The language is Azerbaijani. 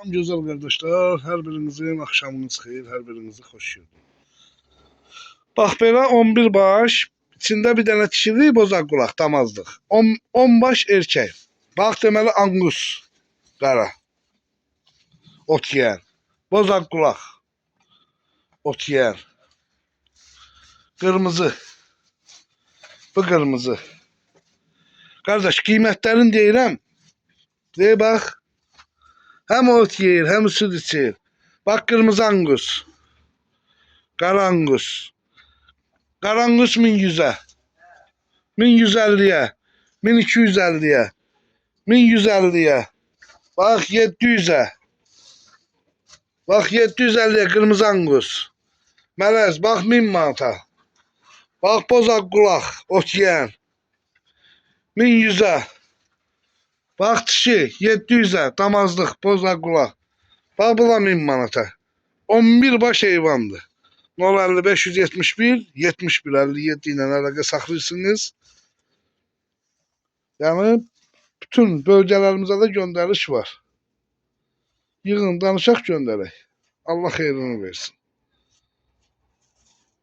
Tamam güzel kardeşler, her birinizin akşamınız xeyir, her birinizi hoş gördüm. Bak belə 11 baş, içində bir dənə kişilik bozaq qulaq damazdıq. 10 baş erkək. Bax deməli angus, qara, ot yeyən. Bozaq qulaq, ot yeyən. Qırmızı, bu qırmızı. Qardaş qiymətlərini deyirəm. Deyir bax, həm ot yeyir, həm süd içir. Bax qırmızı angus, qara angus. Qarangus 1100'e, 1150'ye, 1250'ye, 1150'ye. Bak 700'e. Bak 750'ye kırmızı angus. Melez bak 1000 manata. Bak bozak kulak, ot yiyen. 1100'e. Bak dişi 700'e, damazlık, bozak kulak. Bak bu da 1000 manata. 11 baş heyvandı. 050 571 71 57 ile əlaqə saxlayırsınız. Yəni bütün bölgələrimizə də göndəriş var. Yığın, danışaq göndərək. Allah xeyrini versin.